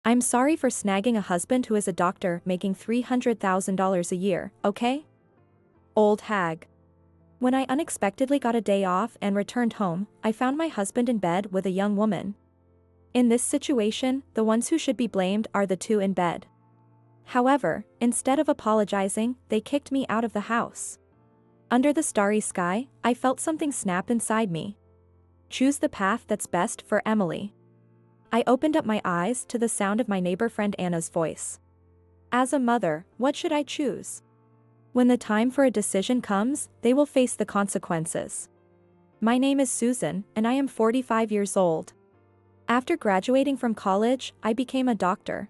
I'm sorry for snagging a husband who is a doctor making $300,000 a year, okay? Old hag. When I unexpectedly got a day off and returned home, I found my husband in bed with a young woman. In this situation, the ones who should be blamed are the two in bed. However, instead of apologizing, they kicked me out of the house. Under the starry sky, I felt something snap inside me. Choose the path that's best for Emily. I opened up my eyes to the sound of my neighbor friend Anna's voice. As a mother, what should I choose? When the time for a decision comes, they will face the consequences. My name is Susan, and I am 45 years old. After graduating from college, I became a doctor.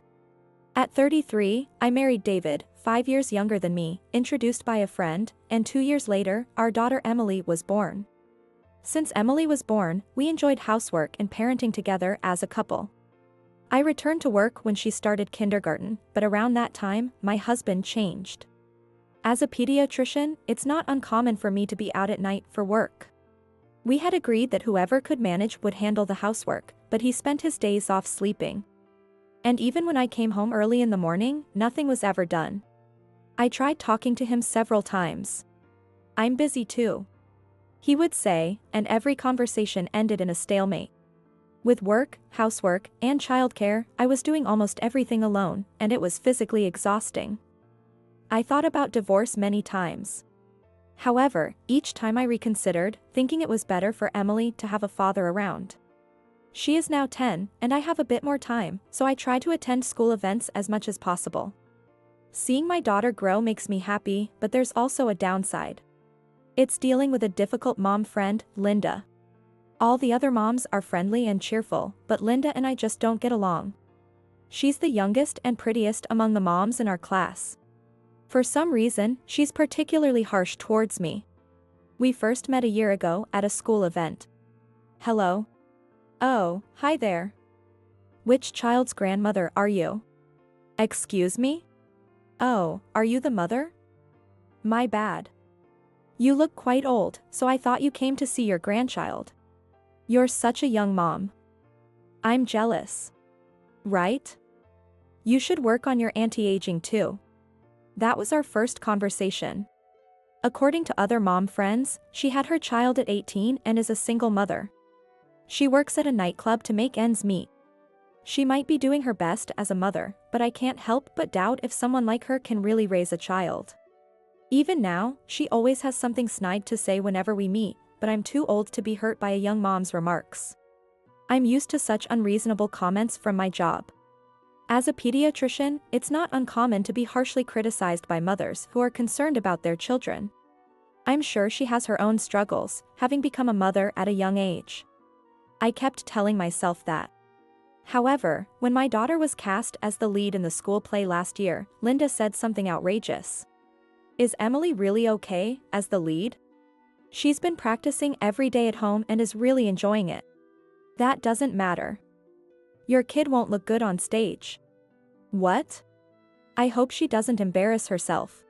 At 33, I married David, 5 years younger than me, introduced by a friend, and 2 years later, our daughter Emily was born. Since Emily was born, we enjoyed housework and parenting together as a couple. I returned to work when she started kindergarten, but around that time, my husband changed. As a pediatrician, it's not uncommon for me to be out at night for work. We had agreed that whoever could manage would handle the housework, but he spent his days off sleeping. And even when I came home early in the morning, nothing was ever done. I tried talking to him several times. I'm busy too, he would say, and every conversation ended in a stalemate. With work, housework, and childcare, I was doing almost everything alone, and it was physically exhausting. I thought about divorce many times. However, each time I reconsidered, thinking it was better for Emily to have a father around. She is now 10, and I have a bit more time, so I try to attend school events as much as possible. Seeing my daughter grow makes me happy, but there's also a downside. It's dealing with a difficult mom friend, Linda. All the other moms are friendly and cheerful, but Linda and I just don't get along. She's the youngest and prettiest among the moms in our class. For some reason, she's particularly harsh towards me. We first met a year ago at a school event. Hello. Oh, hi there. Which child's grandmother are you? Excuse me? Oh, are you the mother? My bad. You look quite old, so I thought you came to see your grandchild. You're such a young mom. I'm jealous. Right? You should work on your anti-aging too. That was our first conversation. According to other mom friends, she had her child at 18 and is a single mother. She works at a nightclub to make ends meet. She might be doing her best as a mother, but I can't help but doubt if someone like her can really raise a child. Even now, she always has something snide to say whenever we meet, but I'm too old to be hurt by a young mom's remarks. I'm used to such unreasonable comments from my job. As a pediatrician, it's not uncommon to be harshly criticized by mothers who are concerned about their children. I'm sure she has her own struggles, having become a mother at a young age. I kept telling myself that. However, when my daughter was cast as the lead in the school play last year, Linda said something outrageous. Is Emily really okay as the lead? She's been practicing every day at home and is really enjoying it. That doesn't matter. Your kid won't look good on stage. What? I hope she doesn't embarrass herself.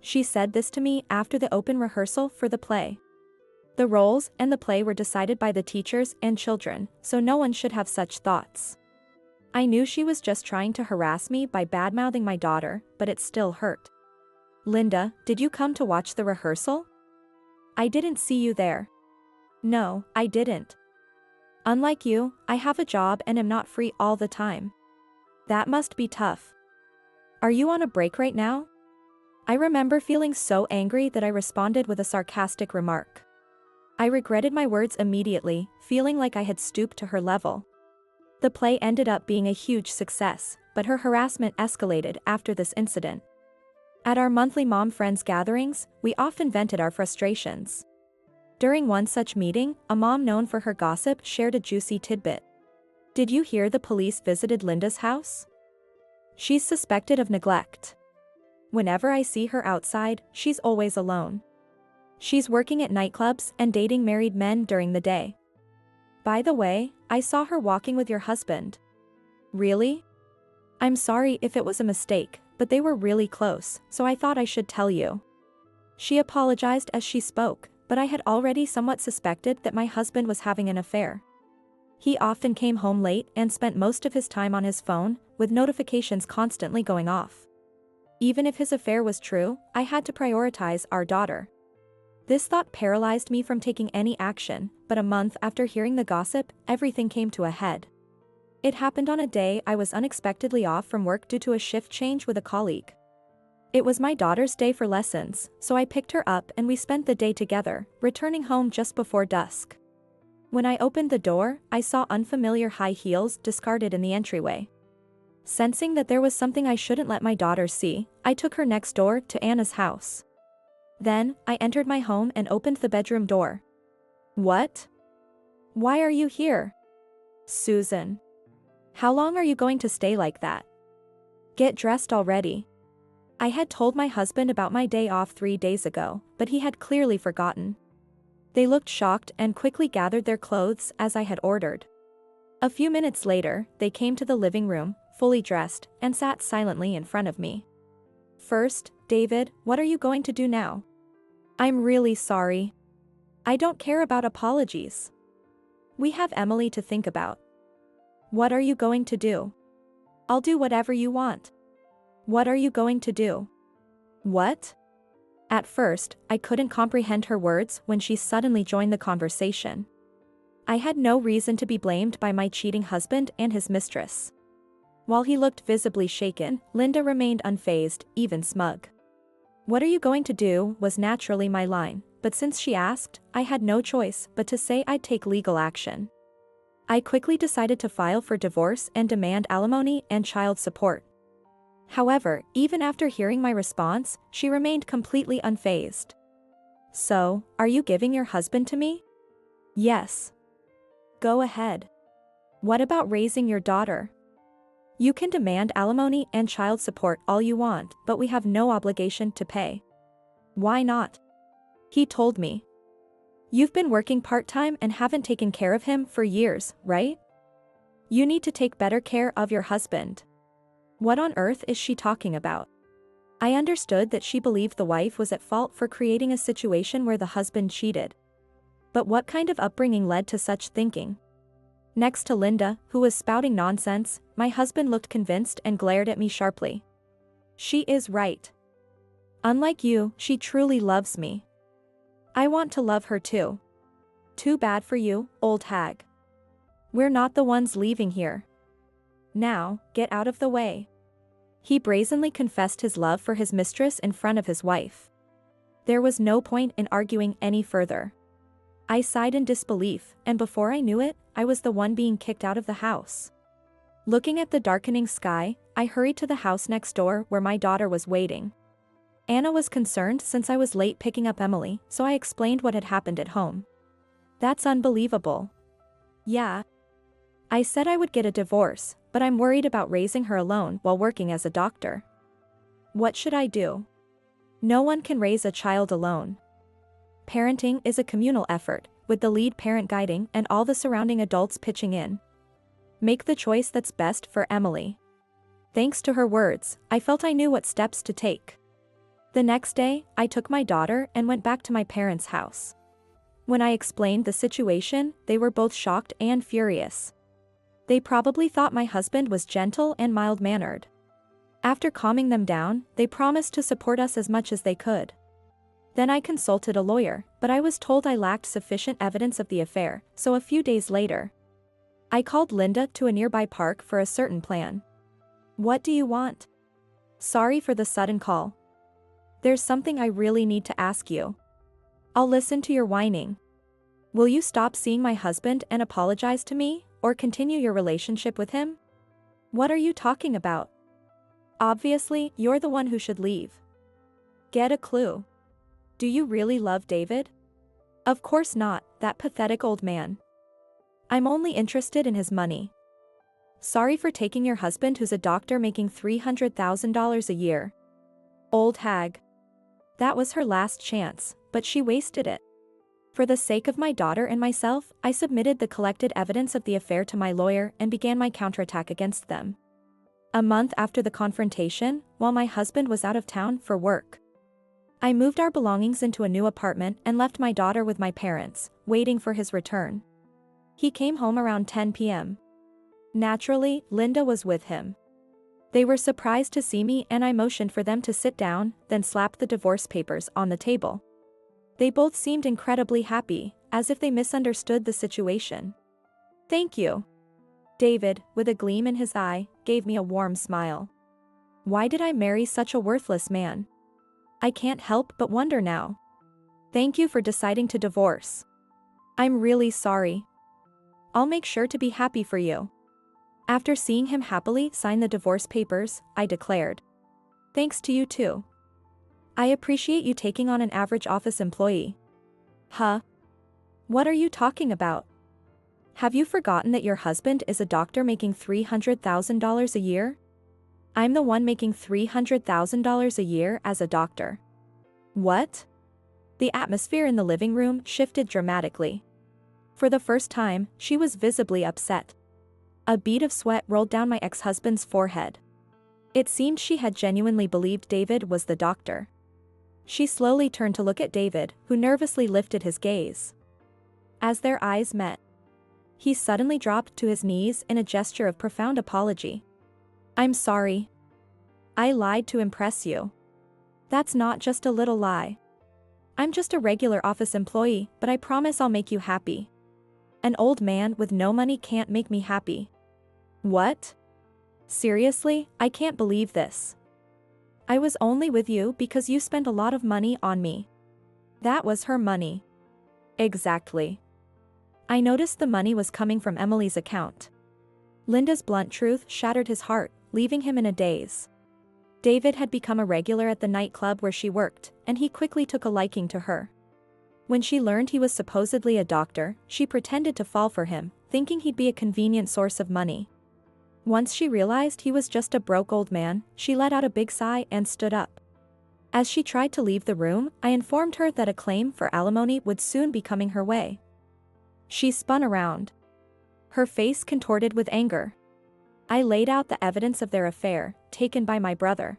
She said this to me after the open rehearsal for the play. The roles and the play were decided by the teachers and children, so no one should have such thoughts. I knew she was just trying to harass me by badmouthing my daughter, but it still hurt. Linda, did you come to watch the rehearsal? I didn't see you there. No, I didn't. Unlike you, I have a job and am not free all the time. That must be tough. Are you on a break right now? I remember feeling so angry that I responded with a sarcastic remark. I regretted my words immediately, feeling like I had stooped to her level. The play ended up being a huge success, but her harassment escalated after this incident. At our monthly mom friends gatherings, we often vented our frustrations. During one such meeting, a mom known for her gossip shared a juicy tidbit. Did you hear the police visited Linda's house? She's suspected of neglect. Whenever I see her outside, she's always alone. She's working at nightclubs and dating married men during the day. By the way, I saw her walking with your husband. Really? I'm sorry if it was a mistake, but they were really close, so I thought I should tell you. She apologized as she spoke, but I had already somewhat suspected that my husband was having an affair. He often came home late and spent most of his time on his phone, with notifications constantly going off. Even if his affair was true, I had to prioritize our daughter. This thought paralyzed me from taking any action, but a month after hearing the gossip, everything came to a head. It happened on a day I was unexpectedly off from work due to a shift change with a colleague. It was my daughter's day for lessons, so I picked her up and we spent the day together, returning home just before dusk. When I opened the door, I saw unfamiliar high heels discarded in the entryway. Sensing that there was something I shouldn't let my daughter see, I took her next door to Anna's house. Then, I entered my home and opened the bedroom door. What? Why are you here? Susan. How long are you going to stay like that? Get dressed already. I had told my husband about my day off 3 days ago, but he had clearly forgotten. They looked shocked and quickly gathered their clothes as I had ordered. A few minutes later, they came to the living room, fully dressed, and sat silently in front of me. First, David, what are you going to do now? I'm really sorry. I don't care about apologies. We have Emily to think about. What are you going to do? I'll do whatever you want. What are you going to do? What? At first, I couldn't comprehend her words when she suddenly joined the conversation. I had no reason to be blamed by my cheating husband and his mistress. While he looked visibly shaken, Linda remained unfazed, even smug. What are you going to do was naturally my line, but since she asked, I had no choice but to say I'd take legal action. I quickly decided to file for divorce and demand alimony and child support. However, even after hearing my response, she remained completely unfazed. So, are you giving your husband to me? Yes. Go ahead. What about raising your daughter? You can demand alimony and child support all you want, but we have no obligation to pay. Why not? He told me. You've been working part-time and haven't taken care of him for years, right? You need to take better care of your husband. What on earth is she talking about? I understood that she believed the wife was at fault for creating a situation where the husband cheated. But what kind of upbringing led to such thinking? Next to Linda, who was spouting nonsense, my husband looked convinced and glared at me sharply. She is right. Unlike you, she truly loves me. I want to love her too. Too bad for you, old hag. We're not the ones leaving here. Now, get out of the way. He brazenly confessed his love for his mistress in front of his wife. There was no point in arguing any further. I sighed in disbelief, and before I knew it, I was the one being kicked out of the house. Looking at the darkening sky, I hurried to the house next door where my daughter was waiting. Anna was concerned since I was late picking up Emily, so I explained what had happened at home. That's unbelievable. Yeah. I said I would get a divorce, but I'm worried about raising her alone while working as a doctor. What should I do? No one can raise a child alone. Parenting is a communal effort, with the lead parent guiding and all the surrounding adults pitching in. Make the choice that's best for Emily. Thanks to her words, I felt I knew what steps to take. The next day, I took my daughter and went back to my parents' house. When I explained the situation, they were both shocked and furious. They probably thought my husband was gentle and mild-mannered. After calming them down, they promised to support us as much as they could. Then I consulted a lawyer, but I was told I lacked sufficient evidence of the affair, so a few days later, I called Linda to a nearby park for a certain plan. What do you want? Sorry for the sudden call. There's something I really need to ask you. I'll listen to your whining. Will you stop seeing my husband and apologize to me, or continue your relationship with him? What are you talking about? Obviously, you're the one who should leave. Get a clue. Do you really love David? Of course not, that pathetic old man. I'm only interested in his money. Sorry for taking your husband who's a doctor making $300,000 a year. Old hag. That was her last chance, but she wasted it. For the sake of my daughter and myself, I submitted the collected evidence of the affair to my lawyer and began my counterattack against them. A month after the confrontation, while my husband was out of town for work, I moved our belongings into a new apartment and left my daughter with my parents, waiting for his return. He came home around 10 p.m. Naturally, Linda was with him. They were surprised to see me and I motioned for them to sit down, then slapped the divorce papers on the table. They both seemed incredibly happy, as if they misunderstood the situation. "Thank you." David, with a gleam in his eye, gave me a warm smile. Why did I marry such a worthless man? I can't help but wonder now. Thank you for deciding to divorce. I'm really sorry. I'll make sure to be happy for you. After seeing him happily sign the divorce papers, I declared. Thanks to you too. I appreciate you taking on an average office employee. Huh? What are you talking about? Have you forgotten that your husband is a doctor making $300,000 a year? I'm the one making $300,000 a year as a doctor. What? The atmosphere in the living room shifted dramatically. For the first time, she was visibly upset. A bead of sweat rolled down my ex-husband's forehead. It seemed she had genuinely believed David was the doctor. She slowly turned to look at David, who nervously lifted his gaze. As their eyes met, he suddenly dropped to his knees in a gesture of profound apology. I'm sorry. I lied to impress you. That's not just a little lie. I'm just a regular office employee, but I promise I'll make you happy. An old man with no money can't make me happy. What? Seriously, I can't believe this. I was only with you because you spent a lot of money on me. That was her money. Exactly. I noticed the money was coming from Emily's account. Linda's blunt truth shattered his heart, leaving him in a daze. David had become a regular at the nightclub where she worked, and he quickly took a liking to her. When she learned he was supposedly a doctor, she pretended to fall for him, thinking he'd be a convenient source of money. Once she realized he was just a broke old man, she let out a big sigh and stood up. As she tried to leave the room, I informed her that a claim for alimony would soon be coming her way. She spun around. Her face contorted with anger. I laid out the evidence of their affair, taken by my brother,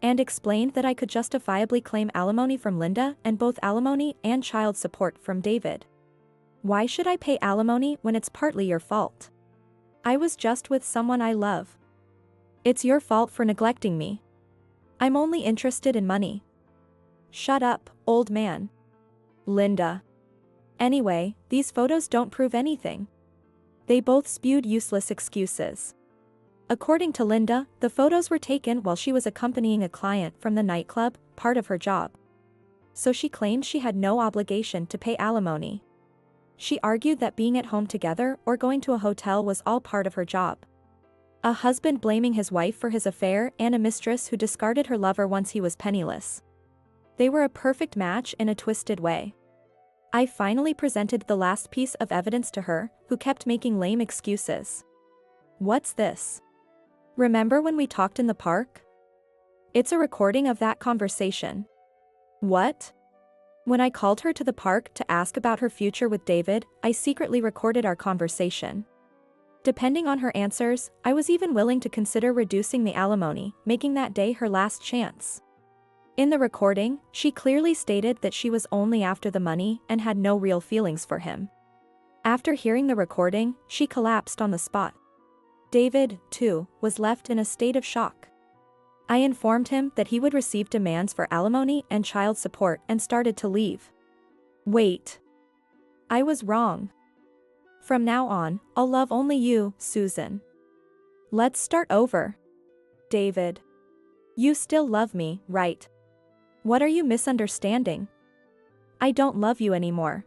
and explained that I could justifiably claim alimony from Linda and both alimony and child support from David. Why should I pay alimony when it's partly your fault? I was just with someone I love. It's your fault for neglecting me. I'm only interested in money. Shut up, old man. Linda. Anyway, these photos don't prove anything. They both spewed useless excuses. According to Linda, the photos were taken while she was accompanying a client from the nightclub, part of her job. So she claimed she had no obligation to pay alimony. She argued that being at home together or going to a hotel was all part of her job. A husband blaming his wife for his affair and a mistress who discarded her lover once he was penniless. They were a perfect match in a twisted way. I finally presented the last piece of evidence to her, who kept making lame excuses. What's this? Remember when we talked in the park? It's a recording of that conversation. What? When I called her to the park to ask about her future with David, I secretly recorded our conversation. Depending on her answers, I was even willing to consider reducing the alimony, making that day her last chance. In the recording, she clearly stated that she was only after the money and had no real feelings for him. After hearing the recording, she collapsed on the spot. David, too, was left in a state of shock. I informed him that he would receive demands for alimony and child support and started to leave. Wait. I was wrong. From now on, I'll love only you, Susan. Let's start over. David. You still love me, right? What are you misunderstanding? I don't love you anymore.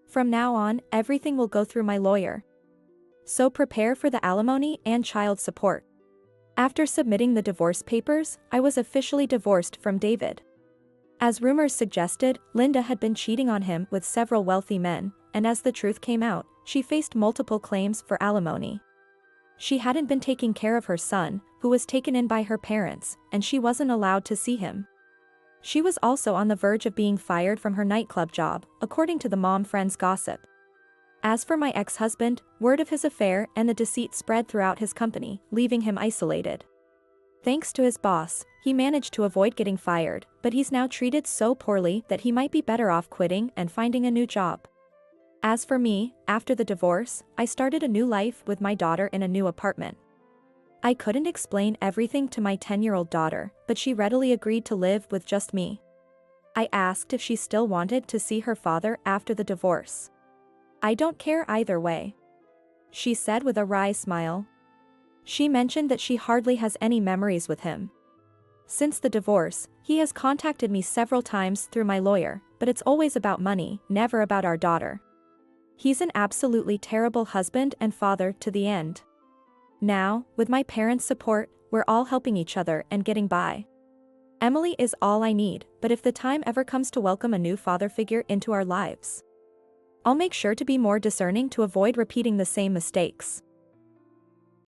From now on, everything will go through my lawyer. So prepare for the alimony and child support. After submitting the divorce papers, I was officially divorced from David. As rumors suggested, Linda had been cheating on him with several wealthy men, and as the truth came out, she faced multiple claims for alimony. She hadn't been taking care of her son, who was taken in by her parents, and she wasn't allowed to see him. She was also on the verge of being fired from her nightclub job, according to the mom friend's gossip. As for my ex-husband, word of his affair and the deceit spread throughout his company, leaving him isolated. Thanks to his boss, he managed to avoid getting fired, but he's now treated so poorly that he might be better off quitting and finding a new job. As for me, after the divorce, I started a new life with my daughter in a new apartment. I couldn't explain everything to my 10-year-old daughter, but she readily agreed to live with just me. I asked if she still wanted to see her father after the divorce. "I don't care either way," she said with a wry smile. She mentioned that she hardly has any memories with him. Since the divorce, he has contacted me several times through my lawyer, but it's always about money, never about our daughter. He's an absolutely terrible husband and father to the end. Now, with my parents' support, we're all helping each other and getting by. Emily is all I need, but if the time ever comes to welcome a new father figure into our lives, I'll make sure to be more discerning to avoid repeating the same mistakes.